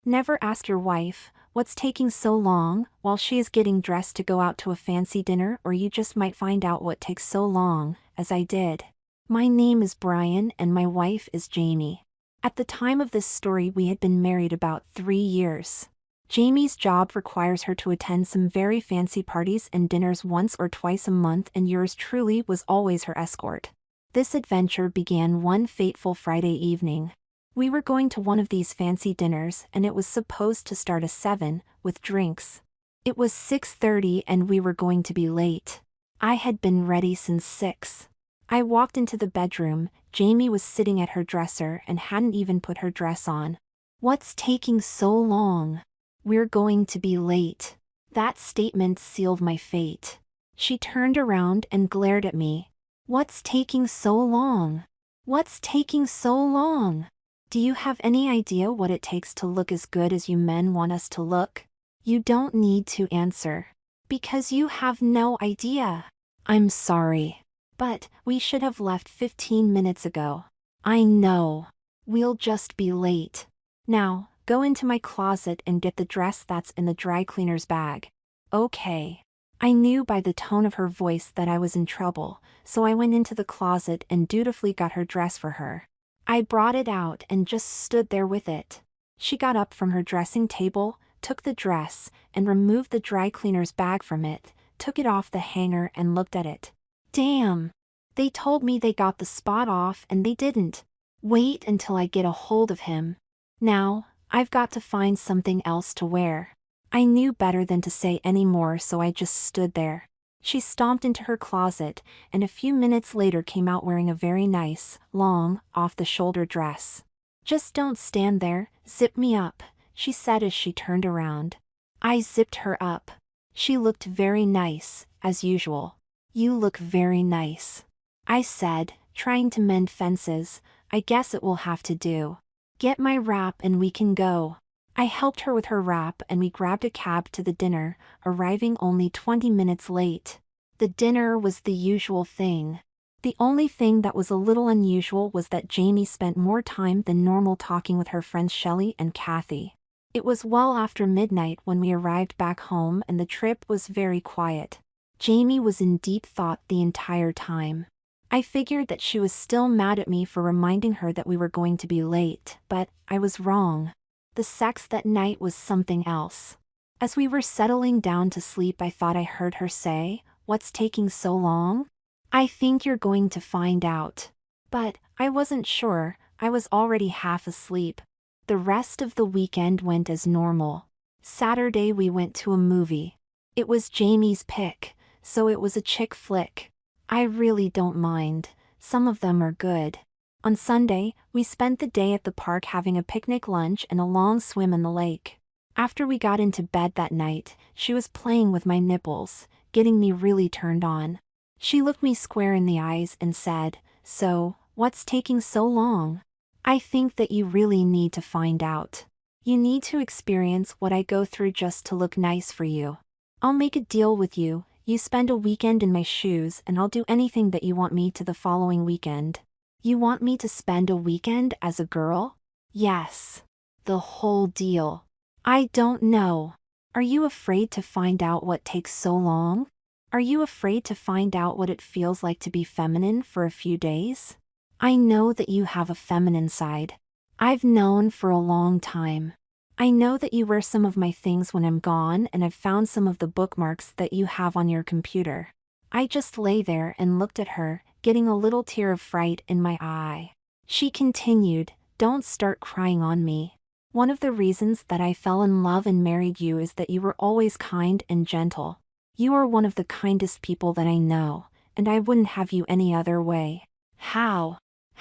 Never ask your wife, what's taking so long, while she is getting dressed to go out to a fancy dinner, or you just might find out what takes so long, as I did. My name is Brian and my wife is Jamie. At the time of this story we had been married about 3 years. Jamie's job requires her to attend some very fancy parties and dinners once or twice a month, and yours truly was always her escort. This adventure began one fateful Friday evening. We were going to one of these fancy dinners and it was supposed to start at 7, with drinks. It was 6:30 and we were going to be late. I had been ready since 6. I walked into the bedroom. Jamie was sitting at her dresser and hadn't even put her dress on. "What's taking so long? We're going to be late." That statement sealed my fate. She turned around and glared at me. "What's taking so long? What's taking so long? Do you have any idea what it takes to look as good as you men want us to look? You don't need to answer. Because you have no idea. I'm sorry. But we should have left 15 minutes ago. I know. We'll just be late. Now, go into my closet and get the dress that's in the dry cleaner's bag." "Okay." I knew by the tone of her voice that I was in trouble, so I went into the closet and dutifully got her dress for her. I brought it out and just stood there with it. She got up from her dressing table, took the dress, and removed the dry cleaner's bag from it, took it off the hanger and looked at it. "Damn. They told me they got the spot off and they didn't. Wait until I get a hold of him. Now, I've got to find something else to wear." I knew better than to say any more, so I just stood there. She stomped into her closet, and a few minutes later came out wearing a very nice, long, off-the-shoulder dress. "Just don't stand there, zip me up," she said as she turned around. I zipped her up. She looked very nice, as usual. "You look very nice," I said, trying to mend fences. "I guess it will have to do. Get my wrap and we can go." I helped her with her wrap and we grabbed a cab to the dinner, arriving only 20 minutes late. The dinner was the usual thing. The only thing that was a little unusual was that Jamie spent more time than normal talking with her friends Shelley and Kathy. It was well after midnight when we arrived back home and the trip was very quiet. Jamie was in deep thought the entire time. I figured that she was still mad at me for reminding her that we were going to be late, but I was wrong. The sex that night was something else. As we were settling down to sleep, I thought I heard her say, "What's taking so long?" "I think you're going to find out." But I wasn't sure. I was already half asleep. The rest of the weekend went as normal. Saturday we went to a movie. It was Jamie's pick, so it was a chick flick. I really don't mind. Some of them are good. On Sunday, we spent the day at the park having a picnic lunch and a long swim in the lake. After we got into bed that night, she was playing with my nipples, getting me really turned on. She looked me square in the eyes and said, "So, what's taking so long? I think that you really need to find out. You need to experience what I go through just to look nice for you. I'll make a deal with you. You spend a weekend in my shoes and I'll do anything that you want me to the following weekend." "You want me to spend a weekend as a girl?" "Yes. The whole deal." "I don't know. Are you afraid to find out what takes so long? Are you afraid to find out what it feels like to be feminine for a few days? I know that you have a feminine side. I've known for a long time. I know that you wear some of my things when I'm gone, and I've found some of the bookmarks that you have on your computer." I just lay there and looked at her, getting a little tear of fright in my eye. She continued, "Don't start crying on me. One of the reasons that I fell in love and married you is that you were always kind and gentle. You are one of the kindest people that I know, and I wouldn't have you any other way." "How?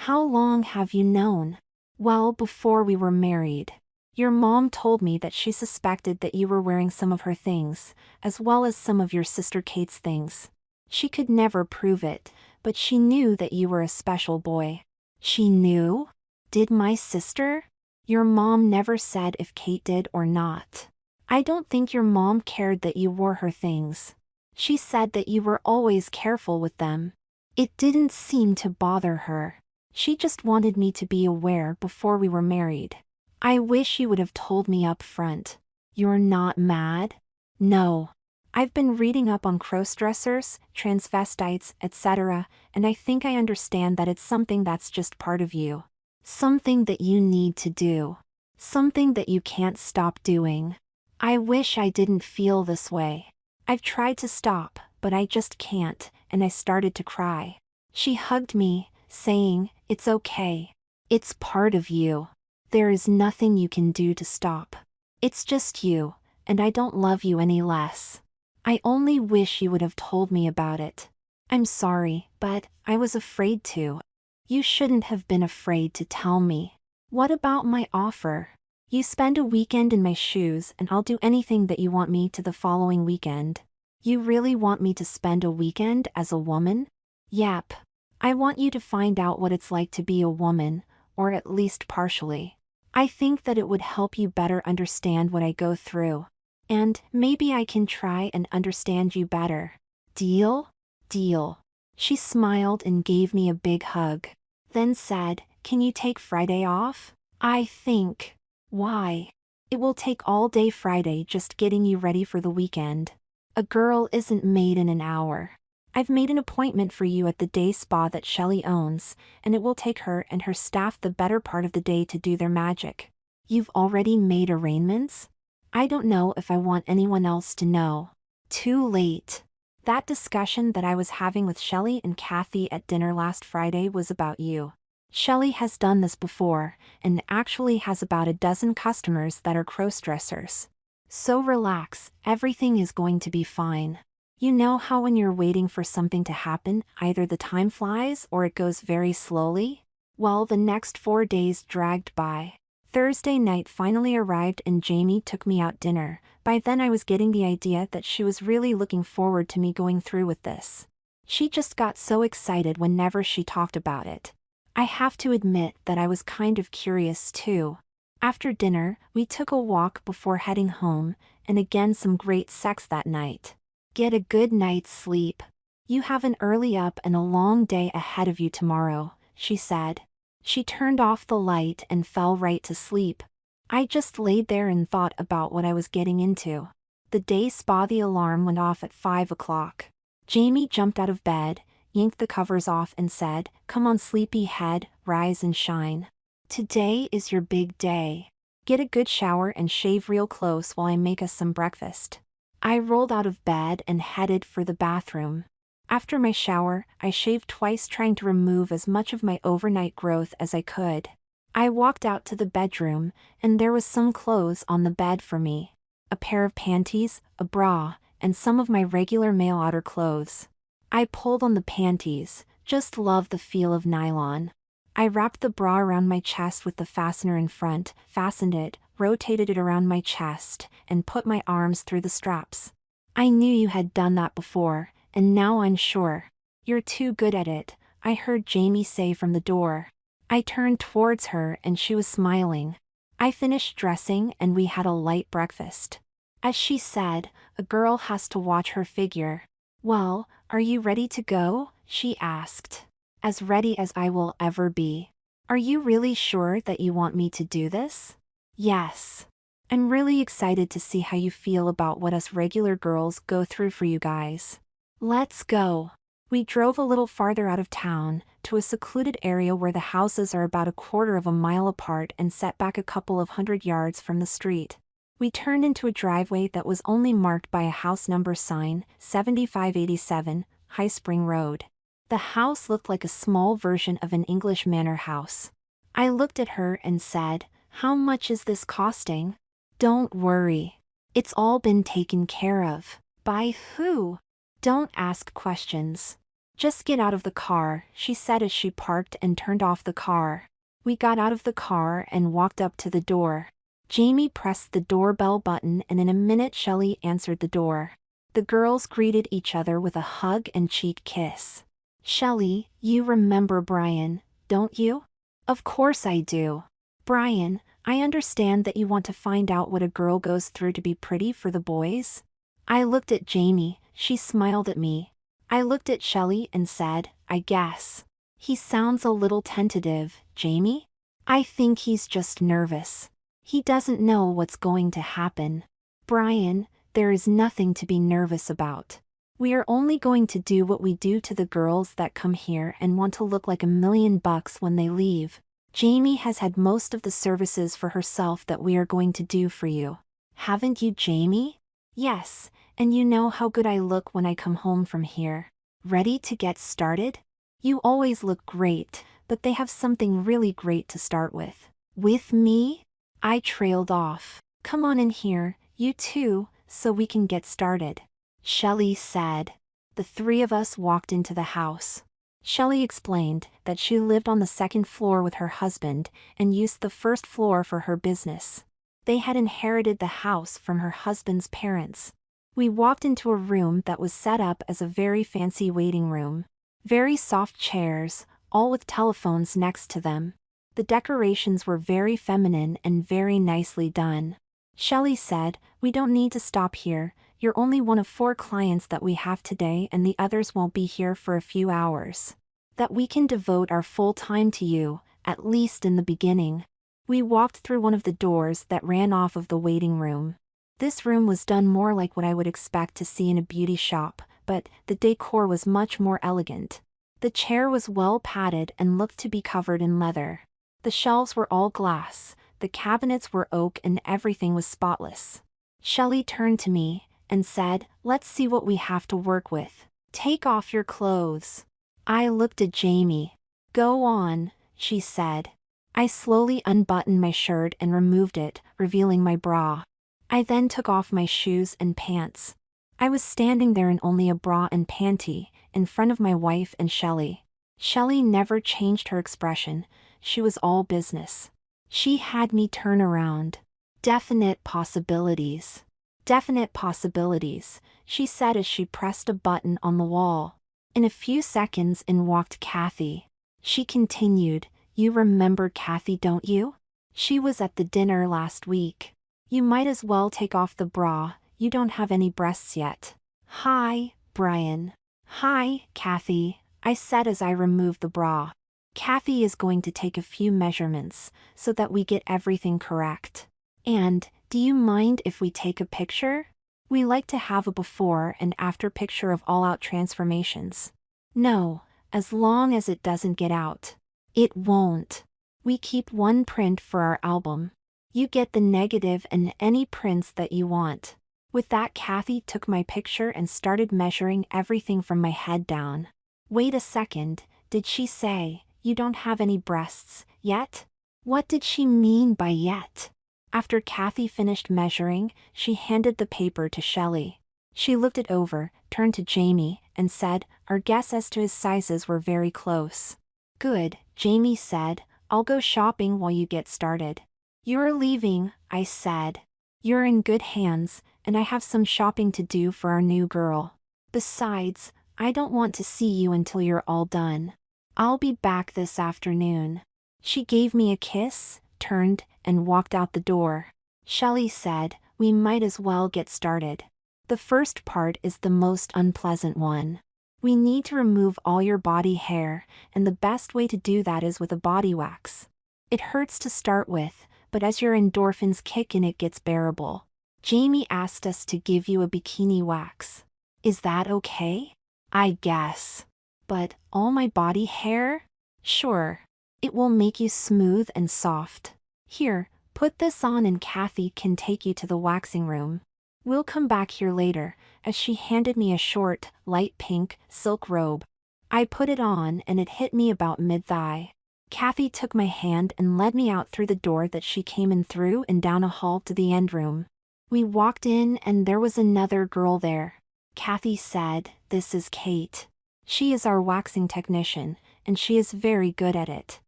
How long have you known?" "Well, before we were married. Your mom told me that she suspected that you were wearing some of her things, as well as some of your sister Kate's things. She could never prove it, but she knew that you were a special boy." "She knew? Did my sister?" "Your mom never said if Kate did or not. I don't think your mom cared that you wore her things. She said that you were always careful with them. It didn't seem to bother her. She just wanted me to be aware before we were married." I wish you would have told me up front. You're not mad? No. I've been reading up on crossdressers, transvestites, etc., and I think I understand that it's something that's just part of you. Something that you need to do. Something that you can't stop doing. I wish I didn't feel this way. I've tried to stop, but I just can't, and I started to cry. She hugged me, saying, "It's okay. It's part of you. There is nothing you can do to stop. It's just you, and I don't love you any less. I only wish you would have told me about it. I'm sorry, but I was afraid to. You shouldn't have been afraid to tell me. What about my offer? You spend a weekend in my shoes and I'll do anything that you want me to the following weekend. You really want me to spend a weekend as a woman? Yep. I want you to find out what it's like to be a woman, or at least partially. I think that it would help you better understand what I go through. And maybe I can try and understand you better. Deal? Deal." She smiled and gave me a big hug. Then said, "Can you take Friday off?" I think. Why? It will take all day Friday just getting you ready for the weekend. A girl isn't made in an hour. I've made an appointment for you at the day spa that Shelley owns, and it will take her and her staff the better part of the day to do their magic. You've already made arrangements? I don't know if I want anyone else to know. Too late. That discussion that I was having with Shelley and Kathy at dinner last Friday was about you. Shelley has done this before, and actually has about a dozen customers that are crossdressers. So relax, everything is going to be fine. You know how when you're waiting for something to happen, either the time flies or it goes very slowly? Well, the next 4 days dragged by. Thursday night finally arrived and Jamie took me out dinner. By then I was getting the idea that she was really looking forward to me going through with this. She just got so excited whenever she talked about it. I have to admit that I was kind of curious too. After dinner, we took a walk before heading home, and again some great sex that night. Get a good night's sleep. You have an early up and a long day ahead of you tomorrow, she said. She turned off the light and fell right to sleep. I just laid there and thought about what I was getting into. The day spa the alarm went off at 5 o'clock. Jamie jumped out of bed, yanked the covers off and said, "Come on sleepy head, rise and shine. Today is your big day. Get a good shower and shave real close while I make us some breakfast." I rolled out of bed and headed for the bathroom. After my shower, I shaved twice trying to remove as much of my overnight growth as I could. I walked out to the bedroom, and there was some clothes on the bed for me. A pair of panties, a bra, and some of my regular male outer clothes. I pulled on the panties, just love the feel of nylon. I wrapped the bra around my chest with the fastener in front, fastened it, rotated it around my chest, and put my arms through the straps. I knew you had done that before, and now I'm sure. You're too good at it, I heard Jamie say from the door. I turned towards her and she was smiling. I finished dressing and we had a light breakfast. As she said, a girl has to watch her figure. "Well, are you ready to go?" she asked. "As ready as I will ever be." "Are you really sure that you want me to do this?" "Yes. I'm really excited to see how you feel about what us regular girls go through for you guys. Let's go." We drove a little farther out of town, to a secluded area where the houses are about 1/4 of a mile apart and set back a couple of 100 yards from the street. We turned into a driveway that was only marked by a house number sign, 7587, High Spring Road. The house looked like a small version of an English manor house. I looked at her and said, "How much is this costing?" "Don't worry. It's all been taken care of." "By who?" "Don't ask questions. Just get out of the car," she said as she parked and turned off the car. We got out of the car and walked up to the door. Jamie pressed the doorbell button and in a minute Shelley answered the door. The girls greeted each other with a hug and cheek kiss. "Shelley, you remember Brian, don't you?" "Of course I do. Brian, I understand that you want to find out what a girl goes through to be pretty for the boys." I looked at Jamie, she smiled at me. I looked at Shelley and said, "I guess." "He sounds a little tentative, Jamie." "I think he's just nervous. He doesn't know what's going to happen. Brian, there is nothing to be nervous about. We are only going to do what we do to the girls that come here and want to look like $1,000,000 when they leave. Jamie has had most of the services for herself that we are going to do for you. Haven't you, Jamie? Yes, and you know how good I look when I come home from here. Ready to get started? You always look great, but they have something really great to start with. With me? I trailed off. Come on in here, you two, so we can get started. Shelley said. The three of us walked into the house. Shelley explained that she lived on the second floor with her husband and used the first floor for her business. They had inherited the house from her husband's parents. We walked into a room that was set up as a very fancy waiting room. Very soft chairs, all with telephones next to them. The decorations were very feminine and very nicely done. Shelley said, "We don't need to stop here. You're only one of 4 clients that we have today and the others won't be here for a few hours. That we can devote our full time to you, at least in the beginning." We walked through one of the doors that ran off of the waiting room. This room was done more like what I would expect to see in a beauty shop, but the decor was much more elegant. The chair was well padded and looked to be covered in leather. The shelves were all glass, the cabinets were oak, and everything was spotless. Shelley turned to me and said, "Let's see what we have to work with. Take off your clothes." I looked at Jamie. "Go on," she said. I slowly unbuttoned my shirt and removed it, revealing my bra. I then took off my shoes and pants. I was standing there in only a bra and panty, in front of my wife and Shelley. Shelley never changed her expression. She was all business. She had me turn around. "Definite possibilities. Definite possibilities," she said as she pressed a button on the wall. In a few seconds in walked Kathy. She continued, "You remember Kathy, don't you? She was at the dinner last week. You might as well take off the bra, you don't have any breasts yet." "Hi, Brian." "Hi, Kathy," I said as I removed the bra. "Kathy is going to take a few measurements, so that we get everything correct. And, do you mind if we take a picture? We like to have a before and after picture of all-out transformations." "No, as long as it doesn't get out." "It won't. We keep one print for our album. You get the negative and any prints that you want." With that, Kathy took my picture and started measuring everything from my head down. "Wait a second, did she say, you don't have any breasts, yet?" What did she mean by yet? After Kathy finished measuring, she handed the paper to Shelley. She looked it over, turned to Jamie, and said, "Our guess as to his sizes were very close." "Good," Jamie said, "I'll go shopping while you get started." "You're leaving," I said. "You're in good hands, and I have some shopping to do for our new girl. Besides, I don't want to see you until you're all done. I'll be back this afternoon." She gave me a kiss, turned, and walked out the door. Shelley said, "We might as well get started. The first part is the most unpleasant one. We need to remove all your body hair, and the best way to do that is with a body wax. It hurts to start with, but as your endorphins kick in it gets bearable. Jamie asked us to give you a bikini wax. Is that okay?" "I guess. But, all my body hair?" "Sure. It will make you smooth and soft. Here, put this on and Kathy can take you to the waxing room. We'll come back here later," as she handed me a short, light pink, silk robe. I put it on and it hit me about mid-thigh. Kathy took my hand and led me out through the door that she came in through and down a hall to the end room. We walked in and there was another girl there. Kathy said, "This is Kate. She is our waxing technician, and she is very good at it.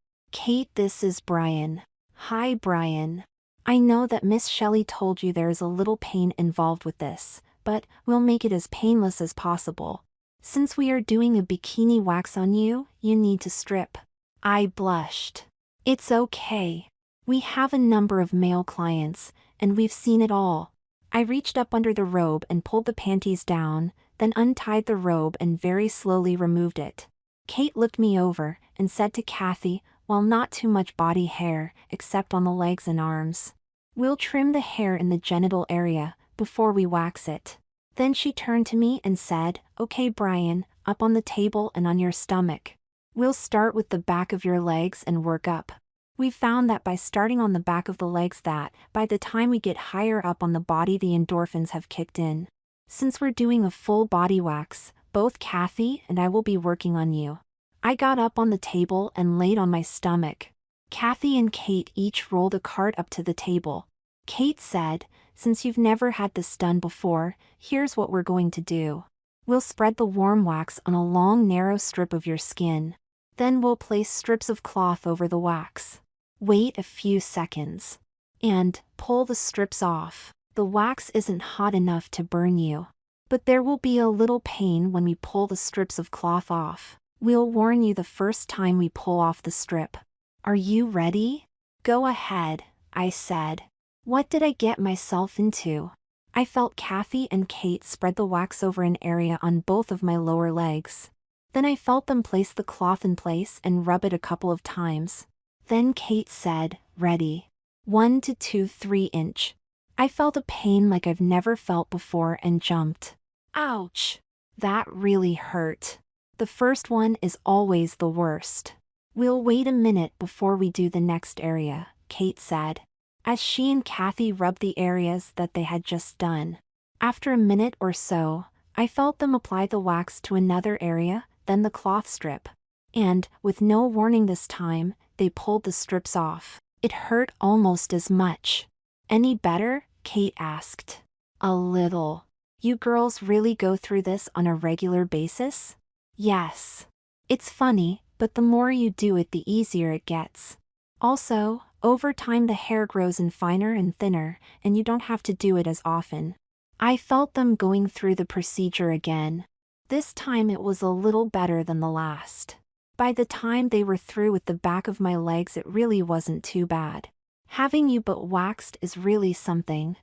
Kate, this is Brian." "Hi, Brian. I know that Miss Shelley told you there is a little pain involved with this, but we'll make it as painless as possible. Since we are doing a bikini wax on you, you need to strip." I blushed. "It's okay. We have a number of male clients, and we've seen it all." I reached up under the robe and pulled the panties down, then untied the robe and very slowly removed it. Kate looked me over and said to Kathy, "Well, not too much body hair, except on the legs and arms." We'll trim the hair in the genital area before we wax it. Then she turned to me and said, "Okay, Brian, up on the table and on your stomach. We'll start with the back of your legs and work up." We found that by starting on the back of the legs that, by the time we get higher up on the body, the endorphins have kicked in. Since we're doing a full body wax, both Kathy and I will be working on you. I got up on the table and laid on my stomach. Kathy and Kate each rolled a cart up to the table. Kate said, "Since you've never had this done before, here's what we're going to do. We'll spread the warm wax on a long narrow strip of your skin. Then we'll place strips of cloth over the wax. Wait a few seconds. And pull the strips off. The wax isn't hot enough to burn you. But there will be a little pain when we pull the strips of cloth off. We'll warn you the first time we pull off the strip. Are you ready?" "Go ahead," I said. What did I get myself into? I felt Kathy and Kate spread the wax over an area on both of my lower legs. Then I felt them place the cloth in place and rub it a couple of times. Then Kate said, "Ready. 1 to 2, 3-inch. I felt a pain like I've never felt before and jumped. Ouch! That really hurt. The first one is always the worst. "We'll wait a minute before we do the next area," Kate said, as she and Kathy rubbed the areas that they had just done. After a minute or so, I felt them apply the wax to another area, then the cloth strip. And, with no warning this time, they pulled the strips off. It hurt almost as much. "Any better?" Kate asked. "A little. You girls really go through this on a regular basis?" "Yes. It's funny, but the more you do it, the easier it gets. Also, over time the hair grows in finer and thinner, and you don't have to do it as often." I felt them going through the procedure again. This time it was a little better than the last. By the time they were through with the back of my legs, it really wasn't too bad. Having you butt waxed is really something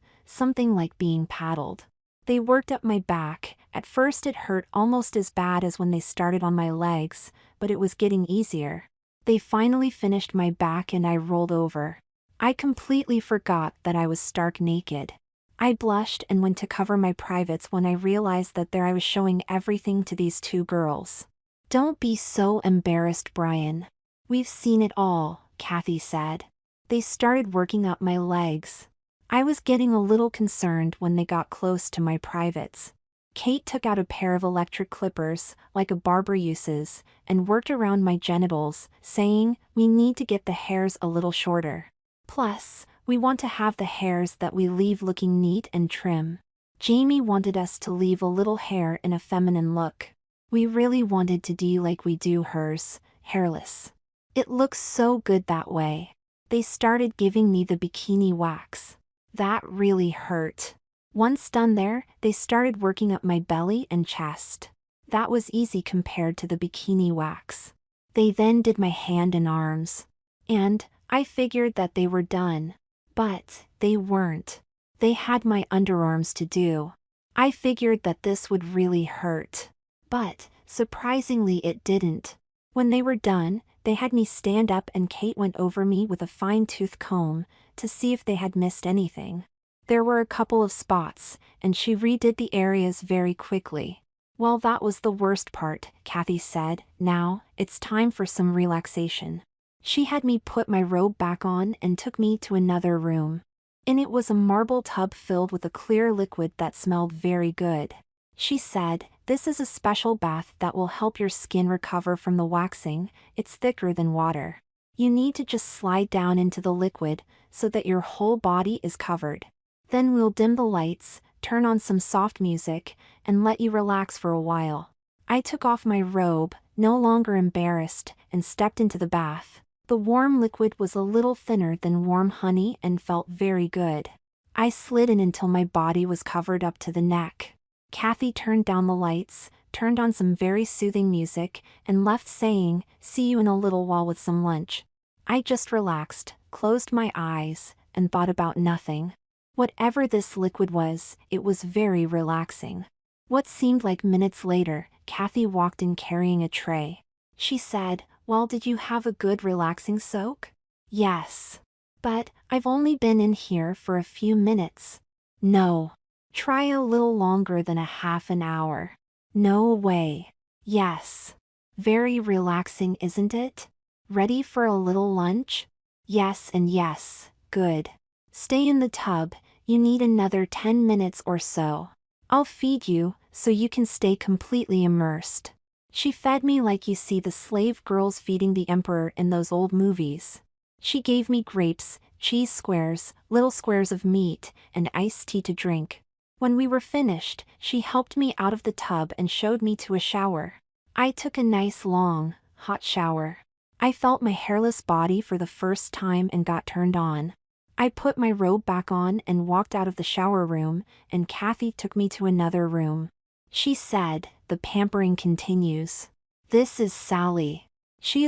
like being paddled. They worked up my back. At first it hurt almost as bad as when they started on my legs, but it was getting easier. They finally finished my back and I rolled over. I completely forgot that I was stark naked. I blushed and went to cover my privates when I realized that there I was showing everything to these two girls. "Don't be so embarrassed, Brian. We've seen it all," Kathy said. They started working up my legs. I was getting a little concerned when they got close to my privates. Kate took out a pair of electric clippers, like a barber uses, and worked around my genitals, saying, "We need to get the hairs a little shorter. Plus, we want to have the hairs that we leave looking neat and trim." Jamie wanted us to leave a little hair in a feminine look. We really wanted to do like we do hers, hairless. It looks so good that way. They started giving me the bikini wax. That really hurt. Once done there, they started working up my belly and chest. That was easy compared to the bikini wax. They then did my hand and arms. And I figured that they were done. But they weren't. They had my underarms to do. I figured that this would really hurt. But, surprisingly, it didn't. When they were done, they had me stand up and Kate went over me with a fine-tooth comb to see if they had missed anything. There were a couple of spots, and she redid the areas very quickly. "Well, that was the worst part," Kathy said. "Now, it's time for some relaxation." She had me put my robe back on and took me to another room. In it was a marble tub filled with a clear liquid that smelled very good. She said, "This is a special bath that will help your skin recover from the waxing. It's thicker than water. You need to just slide down into the liquid so that your whole body is covered. Then we'll dim the lights, turn on some soft music, and let you relax for a while." I took off my robe, no longer embarrassed, and stepped into the bath. The warm liquid was a little thinner than warm honey and felt very good. I slid in until my body was covered up to the neck. Kathy turned down the lights, turned on some very soothing music, and left saying, "See you in a little while with some lunch." I just relaxed, closed my eyes, and thought about nothing. Whatever this liquid was, it was very relaxing. What seemed like minutes later, Kathy walked in carrying a tray. She said, "Well, did you have a good relaxing soak?" "Yes. But I've only been in here for a few minutes. No. Try a little longer than a half an hour. No way. Yes. Very relaxing, isn't it? Ready for a little lunch? Yes and yes. Good. Stay in the tub, you need another 10 minutes or so. I'll feed you, so you can stay completely immersed. She fed me like you see the slave girls feeding the emperor in those old movies. She gave me grapes, cheese squares, little squares of meat, and iced tea to drink. When we were finished, she helped me out of the tub and showed me to a shower. I took a nice long, hot shower. I felt my hairless body for the first time and got turned on. I put my robe back on and walked out of the shower room, and Kathy took me to another room. She said, "The pampering continues. This is Sally.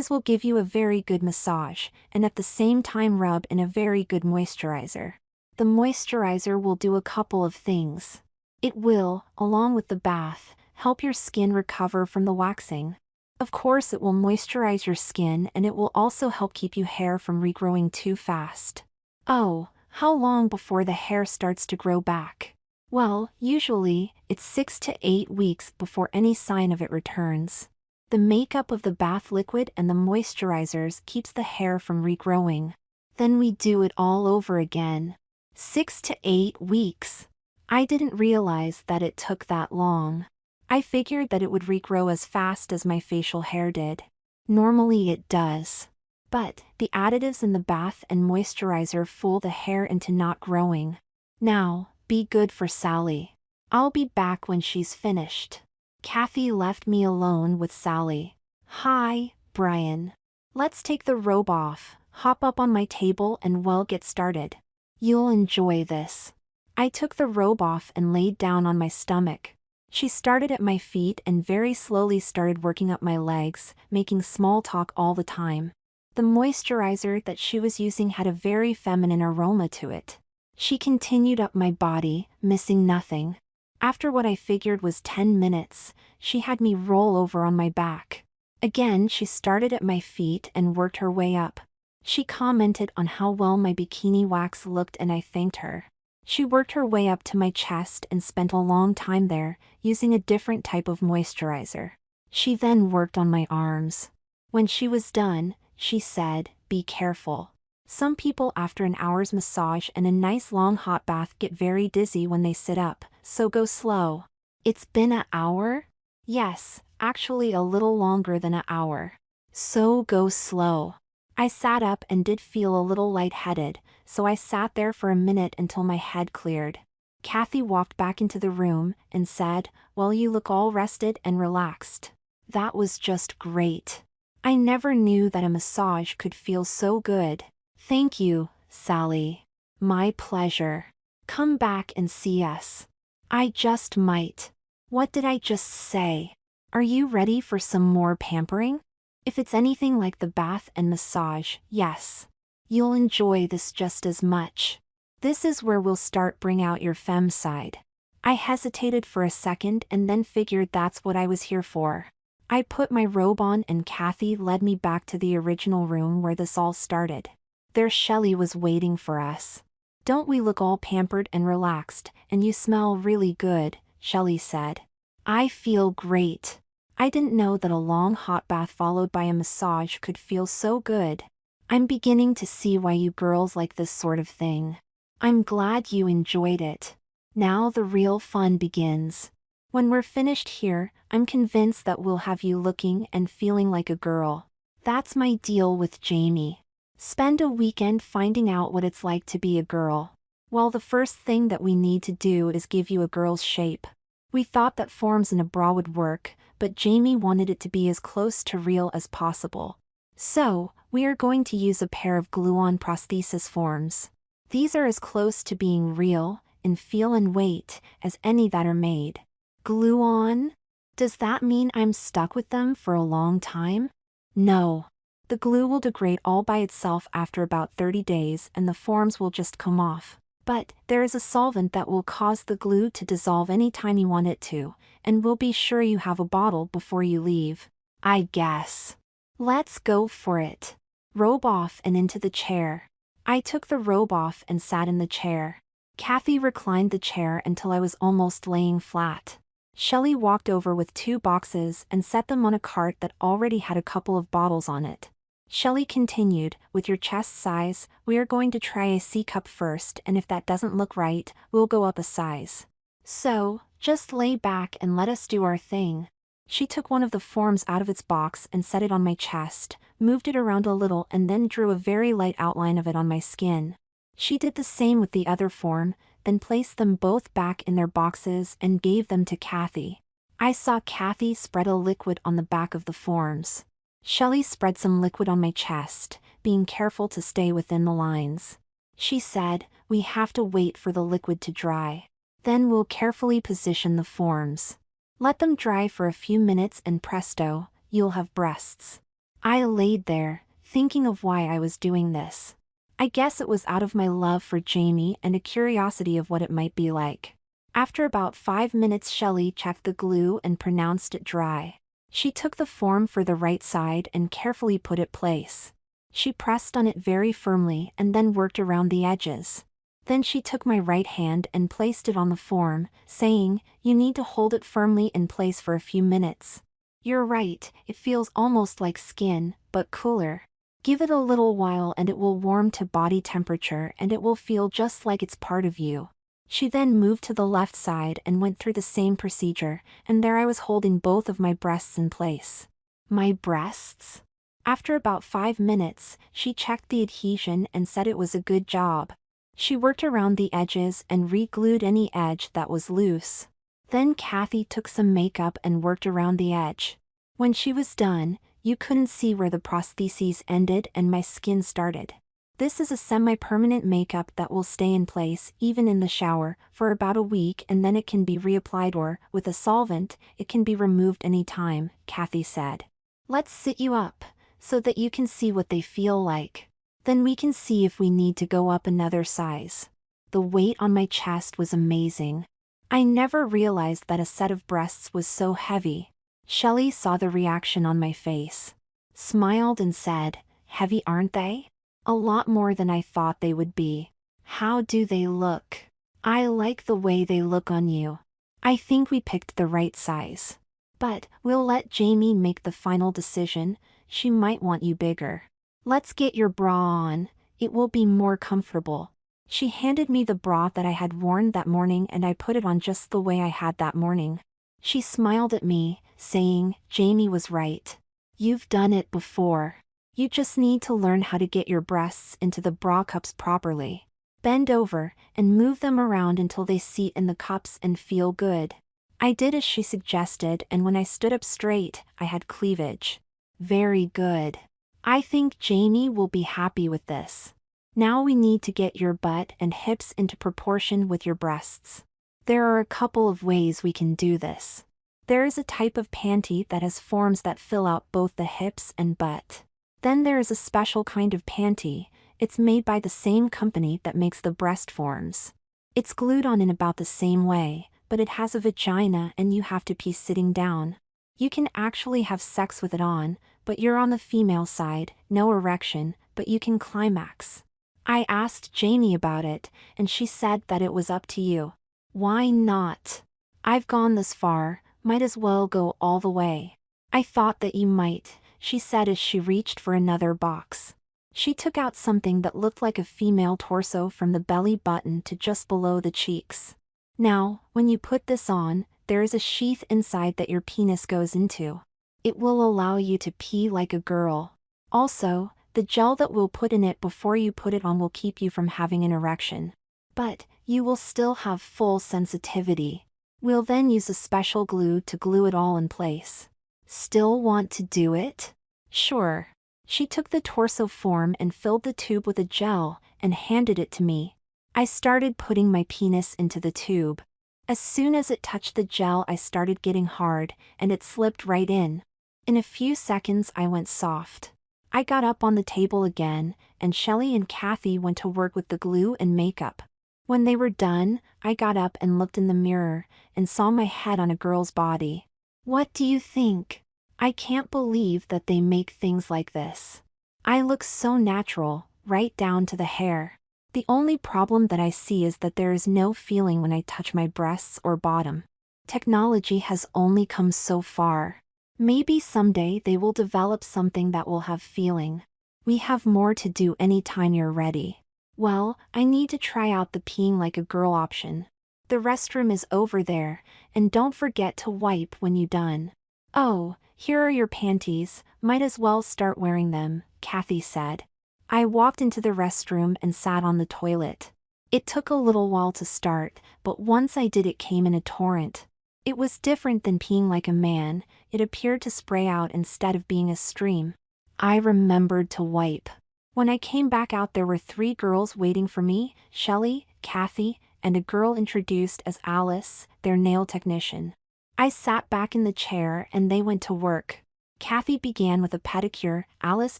Will give you a very good massage, and at the same time rub in a very good moisturizer. The moisturizer will do a couple of things. It will, along with the bath, help your skin recover from the waxing. Of course it will moisturize your skin and it will also help keep your hair from regrowing too fast." Oh, how long before the hair starts to grow back? Well, usually, it's 6 to 8 weeks before any sign of it returns. The makeup of the bath liquid and the moisturizers keeps the hair from regrowing. Then we do it all over again. 6 to 8 weeks. I didn't realize that it took that long. I figured that it would regrow as fast as my facial hair did. Normally it does. But the additives in the bath and moisturizer fool the hair into not growing. Now, be good for Sally. I'll be back when she's finished. Kathy left me alone with Sally. Hi, Brian. Let's take the robe off, hop up on my table and we'll get started. You'll enjoy this. I took the robe off and laid down on my stomach. She started at my feet and very slowly started working up my legs, making small talk all the time. The moisturizer that she was using had a very feminine aroma to it. She continued up my body, missing nothing. After what I figured was 10 minutes, she had me roll over on my back. Again she started at my feet and worked her way up. She commented on how well my bikini wax looked and I thanked her. She worked her way up to my chest and spent a long time there, using a different type of moisturizer. She then worked on my arms. When she was done, she said, "Be careful. Some people after an hour's massage and a nice long hot bath get very dizzy when they sit up, so go slow." It's been an hour? Yes, actually a little longer than an hour. So go slow. I sat up and did feel a little lightheaded, so I sat there for a minute until my head cleared. Kathy walked back into the room and said, "Well, you look all rested and relaxed. That was just great. I never knew that a massage could feel so good." Thank you, Sally. My pleasure. Come back and see us. I just might. What did I just say? Are you ready for some more pampering? If it's anything like the bath and massage, yes. You'll enjoy this just as much. This is where we'll start bring out your femme side. I hesitated for a second and then figured that's what I was here for. I put my robe on and Kathy led me back to the original room where this all started. There Shelley was waiting for us. "Don't we look all pampered and relaxed, and you smell really good," Shelley said. "I feel great. I didn't know that a long hot bath followed by a massage could feel so good. I'm beginning to see why you girls like this sort of thing. I'm glad you enjoyed it. Now the real fun begins. When we're finished here, I'm convinced that we'll have you looking and feeling like a girl. That's my deal with Jamie. Spend a weekend finding out what it's like to be a girl. Well, the first thing that we need to do is give you a girl's shape. We thought that forms in a bra would work, but Jamie wanted it to be as close to real as possible. So, we are going to use a pair of glue-on prosthesis forms. These are as close to being real, in feel and weight, as any that are made. Glue-on? Does that mean I'm stuck with them for a long time? No. The glue will degrade all by itself after about 30 days and the forms will just come off. But there is a solvent that will cause the glue to dissolve anytime you want it to, and we'll be sure you have a bottle before you leave. I guess. Let's go for it. Robe off and into the chair. I took the robe off and sat in the chair. Kathy reclined the chair until I was almost laying flat. Shelley walked over with 2 boxes and set them on a cart that already had a couple of bottles on it. Shelley continued, with your chest size, we are going to try a C cup first, and if that doesn't look right, we'll go up a size. So, just lay back and let us do our thing. She took one of the forms out of its box and set it on my chest, moved it around a little and then drew a very light outline of it on my skin. She did the same with the other form, then placed them both back in their boxes and gave them to Kathy. I saw Kathy spread a liquid on the back of the forms. Shelley spread some liquid on my chest, being careful to stay within the lines. She said, we have to wait for the liquid to dry. Then we'll carefully position the forms. Let them dry for a few minutes and presto, you'll have breasts. I laid there, thinking of why I was doing this. I guess it was out of my love for Jamie and a curiosity of what it might be like. After about 5 minutes, Shelley checked the glue and pronounced it dry. She took the form for the right side and carefully put it place. She pressed on it very firmly and then worked around the edges. Then she took my right hand and placed it on the form, saying, you need to hold it firmly in place for a few minutes. You're right, it feels almost like skin, but cooler. Give it a little while and it will warm to body temperature and it will feel just like it's part of you. She then moved to the left side and went through the same procedure, and there I was holding both of my breasts in place. My breasts? After about 5 minutes, she checked the adhesion and said it was a good job. She worked around the edges and re-glued any edge that was loose. Then Kathy took some makeup and worked around the edge. When she was done, you couldn't see where the prostheses ended and my skin started. This is a semi-permanent makeup that will stay in place, even in the shower, for about a week and then it can be reapplied or, with a solvent, it can be removed anytime, Kathy said. Let's sit you up, so that you can see what they feel like. Then we can see if we need to go up another size. The weight on my chest was amazing. I never realized that a set of breasts was so heavy. Shelley saw the reaction on my face. Smiled and said, heavy aren't they? A lot more than I thought they would be. How do they look? I like the way they look on you. I think we picked the right size. But, we'll let Jamie make the final decision, she might want you bigger. Let's get your bra on, it will be more comfortable. She handed me the bra that I had worn that morning and I put it on just the way I had that morning. She smiled at me, saying, Jamie was right. You've done it before. You just need to learn how to get your breasts into the bra cups properly. Bend over and move them around until they seat in the cups and feel good. I did as she suggested, and when I stood up straight, I had cleavage. Very good. I think Jamie will be happy with this. Now we need to get your butt and hips into proportion with your breasts. There are a couple of ways we can do this. There is a type of panty that has forms that fill out both the hips and butt. Then there is a special kind of panty, it's made by the same company that makes the breast forms. It's glued on in about the same way, but it has a vagina and you have to pee sitting down. You can actually have sex with it on, but you're on the female side, no erection, but you can climax. I asked Jamie about it, and she said that it was up to you. Why not? I've gone this far, might as well go all the way. I thought that you might, she said as she reached for another box. She took out something that looked like a female torso from the belly button to just below the cheeks. Now, when you put this on, there is a sheath inside that your penis goes into. It will allow you to pee like a girl. Also, the gel that we'll put in it before you put it on will keep you from having an erection. But, you will still have full sensitivity. We'll then use a special glue to glue it all in place. Still want to do it? Sure. She took the torso form and filled the tube with a gel, and handed it to me. I started putting my penis into the tube. As soon as it touched the gel, I started getting hard, and it slipped right in. In a few seconds I went soft. I got up on the table again, and Shelley and Kathy went to work with the glue and makeup. When they were done, I got up and looked in the mirror, and saw my head on a girl's body. What do you think? I can't believe that they make things like this. I look so natural, right down to the hair. The only problem that I see is that there is no feeling when I touch my breasts or bottom. Technology has only come so far. Maybe someday they will develop something that will have feeling. We have more to do anytime you're ready. Well, I need to try out the peeing like a girl option. The restroom is over there, and don't forget to wipe when you're done. Oh, here are your panties, might as well start wearing them, Kathy said. I walked into the restroom and sat on the toilet. It took a little while to start, but once I did it came in a torrent. It was different than peeing like a man, it appeared to spray out instead of being a stream. I remembered to wipe. When I came back out there were 3 girls waiting for me, Shelley, Kathy, and a girl introduced as Alice, their nail technician. I sat back in the chair and they went to work. Kathy began with a pedicure, Alice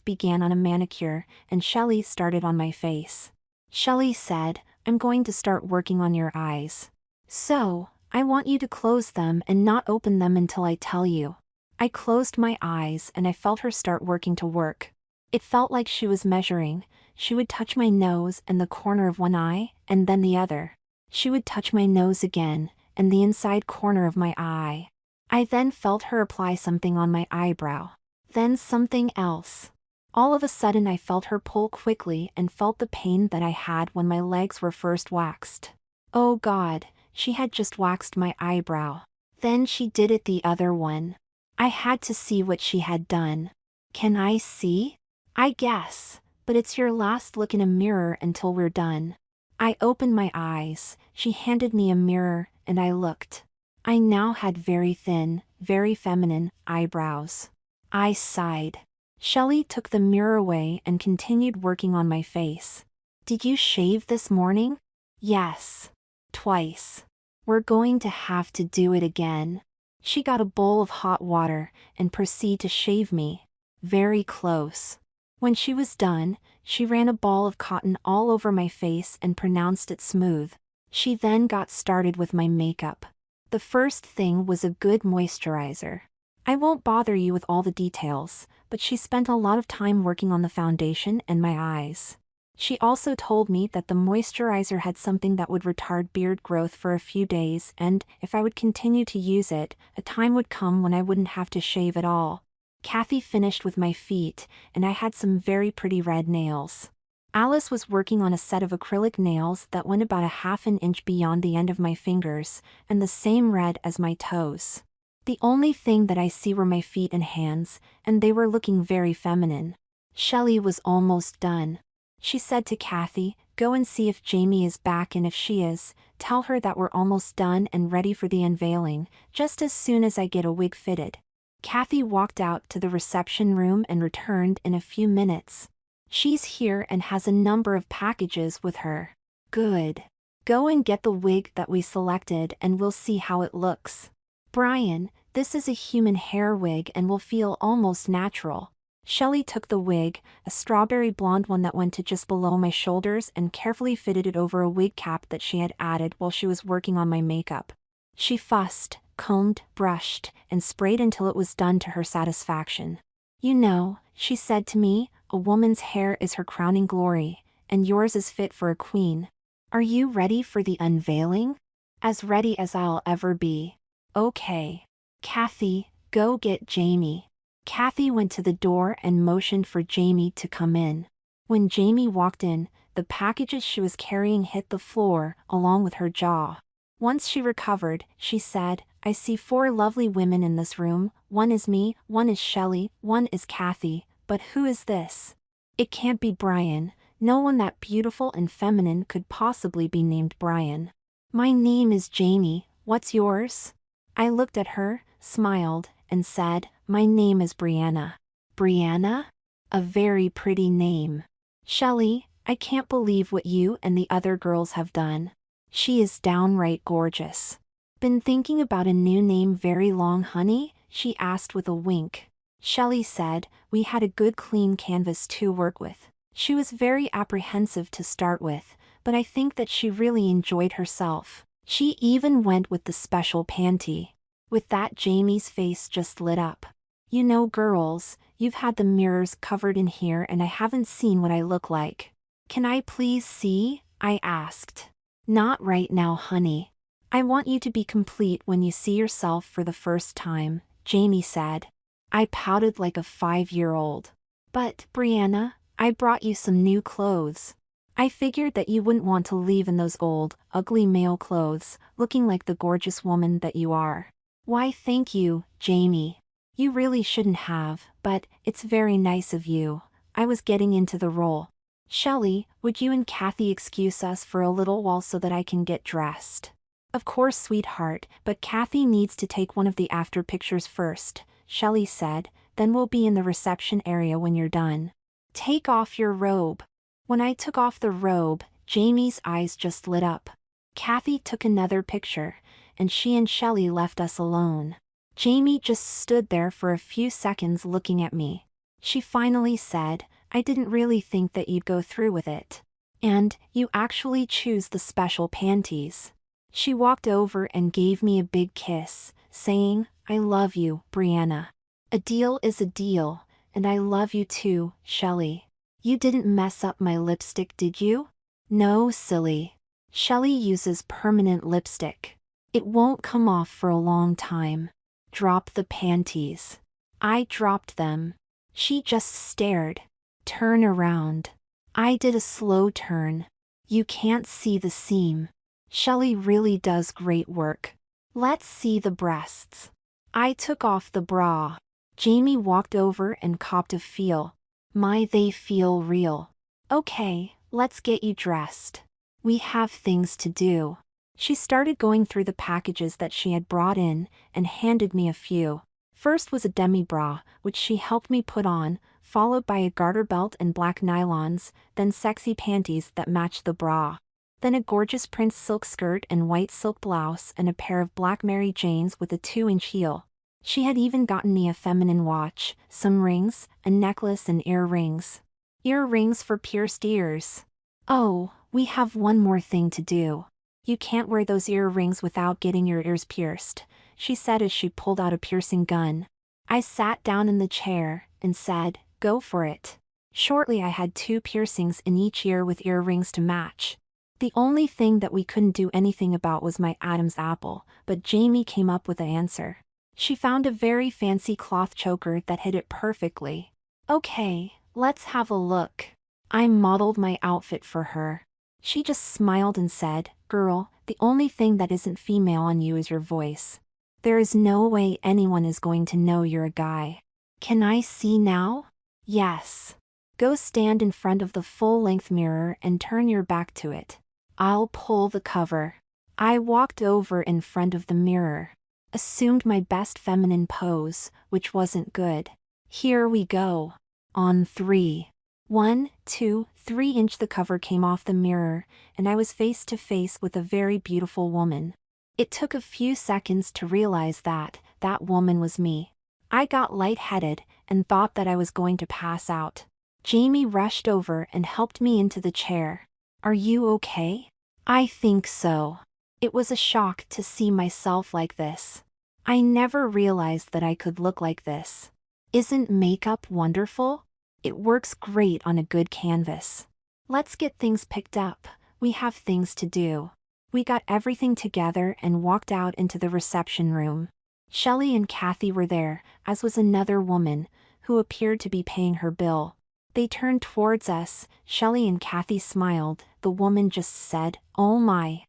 began on a manicure, and Shelley started on my face. Shelley said, "I'm going to start working on your eyes. So, I want you to close them and not open them until I tell you." I closed my eyes and I felt her start working to work. It felt like she was measuring. She would touch my nose and the corner of one eye, and then the other. She would touch my nose again, and the inside corner of my eye. I then felt her apply something on my eyebrow. Then something else. All of a sudden I felt her pull quickly and felt the pain that I had when my legs were first waxed. Oh God, she had just waxed my eyebrow. Then she did it the other one. I had to see what she had done. Can I see? I guess, but it's your last look in a mirror until we're done. I opened my eyes, she handed me a mirror, and I looked. I now had very thin, very feminine eyebrows. I sighed. Shelley took the mirror away and continued working on my face. "Did you shave this morning?" "Yes. Twice. We're going to have to do it again." She got a bowl of hot water and proceeded to shave me. Very close. When she was done, she ran a ball of cotton all over my face and pronounced it smooth. She then got started with my makeup. The first thing was a good moisturizer. I won't bother you with all the details, but she spent a lot of time working on the foundation and my eyes. She also told me that the moisturizer had something that would retard beard growth for a few days, and if I would continue to use it, a time would come when I wouldn't have to shave at all. Kathy finished with my feet, and I had some very pretty red nails. Alice was working on a set of acrylic nails that went about a half an inch beyond the end of my fingers, and the same red as my toes. The only thing that I see were my feet and hands, and they were looking very feminine. Shelley was almost done. She said to Kathy, "Go and see if Jamie is back, and if she is, tell her that we're almost done and ready for the unveiling, just as soon as I get a wig fitted." Kathy walked out to the reception room and returned in a few minutes. "She's here and has a number of packages with her." "Good. Go and get the wig that we selected and we'll see how it looks." "Brian, this is a human hair wig and will feel almost natural." Shelley took the wig, a strawberry blonde one that went to just below my shoulders, and carefully fitted it over a wig cap that she had added while she was working on my makeup. She fussed, combed, brushed, and sprayed until it was done to her satisfaction. "You know," she said to me, "a woman's hair is her crowning glory, and yours is fit for a queen. Are you ready for the unveiling?" "As ready as I'll ever be." "Okay. Kathy, go get Jamie." Kathy went to the door and motioned for Jamie to come in. When Jamie walked in, the packages she was carrying hit the floor, along with her jaw. Once she recovered, she said, "I see 4 lovely women in this room. One is me, one is Shelley, one is Kathy, but who is this? It can't be Brian. No one that beautiful and feminine could possibly be named Brian." "My name is Jamie, what's yours?" I looked at her, smiled, and said, "My name is Brianna." "Brianna? A very pretty name." "Shelley, I can't believe what you and the other girls have done. She is downright gorgeous." "Been thinking about a new name very long, honey?" she asked with a wink. Shelley said, "We had a good clean canvas to work with." She was very apprehensive to start with, but I think that she really enjoyed herself. She even went with the special panty. With that, Jamie's face just lit up. "You know, girls, you've had the mirrors covered in here and I haven't seen what I look like. Can I please see? I asked. Not right now, honey. I want you to be complete when you see yourself for the first time, Jamie said. I pouted like a 5-year-old. But, Brianna, I brought you some new clothes. I figured that you wouldn't want to leave in those old, ugly male clothes, looking like the gorgeous woman that you are. Why, thank you, Jamie. You really shouldn't have, but it's very nice of you. I was getting into the role. Shelley, would you and Kathy excuse us for a little while so that I can get dressed? Of course, sweetheart, but Kathy needs to take one of the after pictures first, Shelley said, then we'll be in the reception area when you're done. Take off your robe. When I took off the robe, Jamie's eyes just lit up. Kathy took another picture, and she and Shelley left us alone. Jamie just stood there for a few seconds looking at me. She finally said, I didn't really think that you'd go through with it. And, you actually choose the special panties. She walked over and gave me a big kiss, saying, I love you, Brianna. A deal is a deal, and I love you too, Shelley. You didn't mess up my lipstick, did you? No, silly. Shelley uses permanent lipstick. It won't come off for a long time. Drop the panties. I dropped them. She just stared. Turn around. I did a slow turn. You can't see the seam. Shelley really does great work. Let's see the breasts. I took off the bra. Jamie walked over and copped a feel. My, they feel real. Okay, let's get you dressed. We have things to do. She started going through the packages that she had brought in and handed me a few. First was a demi-bra, which she helped me put on, followed by a garter belt and black nylons, then sexy panties that matched the bra. Then a gorgeous print silk skirt and white silk blouse and a pair of black Mary Janes with a 2-inch heel. She had even gotten me a feminine watch, some rings, a necklace and earrings. Earrings for pierced ears. Oh, we have one more thing to do. You can't wear those earrings without getting your ears pierced, she said as she pulled out a piercing gun. I sat down in the chair and said, go for it. Shortly I had 2 piercings in each ear with earrings to match. The only thing that we couldn't do anything about was my Adam's apple, but Jamie came up with the answer. She found a very fancy cloth choker that hid it perfectly. Okay, let's have a look. I modeled my outfit for her. She just smiled and said, girl, the only thing that isn't female on you is your voice. There is no way anyone is going to know you're a guy. Can I see now? Yes. Go stand in front of the full-length mirror and turn your back to it. I'll pull the cover. I walked over in front of the mirror. Assumed my best feminine pose, which wasn't good. Here we go. On 3. 1, 2, 3 the cover came off the mirror, and I was face to face with a very beautiful woman. It took a few seconds to realize that woman was me. I got lightheaded and thought that I was going to pass out. Jamie rushed over and helped me into the chair. Are you okay? I think so. It was a shock to see myself like this. I never realized that I could look like this. Isn't makeup wonderful? It works great on a good canvas. Let's get things picked up. We have things to do. We got everything together and walked out into the reception room. Shelley and Kathy were there, as was another woman, who appeared to be paying her bill. They turned towards us. Shelley and Kathy smiled. The woman just said, "Oh my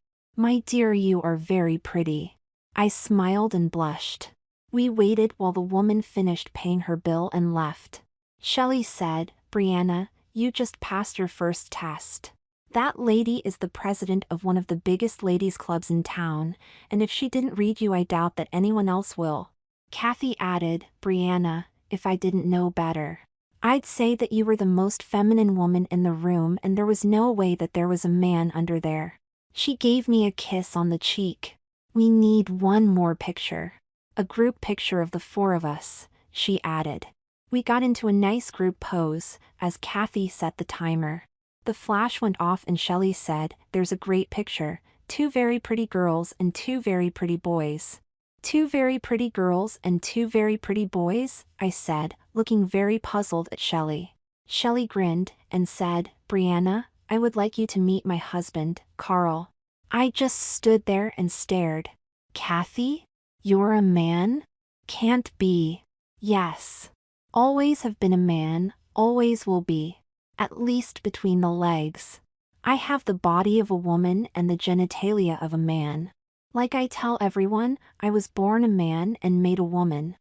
dear, you are very pretty." I smiled and blushed. We waited while the woman finished paying her bill and left. Shelley said, "Brianna, you just passed your first test. That lady is the president of one of the biggest ladies' clubs in town, and if she didn't read you, I doubt that anyone else will." Kathy added, "Brianna, if I didn't know better, I'd say that you were the most feminine woman in the room and there was no way that there was a man under there." She gave me a kiss on the cheek. "We need one more picture. A group picture of the 4 of us," she added. We got into a nice group pose, as Kathy set the timer. The flash went off and Shelley said, "There's a great picture, 2 very pretty girls and 2 very pretty boys." 2 very pretty girls and 2 very pretty boys, I said, looking very puzzled at Shelley. Shelley grinned and said, "Brianna, I would like you to meet my husband, Carl. I just stood there and stared. Kathy? You're a man? Can't be. Yes. Always have been a man, always will be. At least between the legs. I have the body of a woman and the genitalia of a man. Like I tell everyone, I was born a man and made a woman.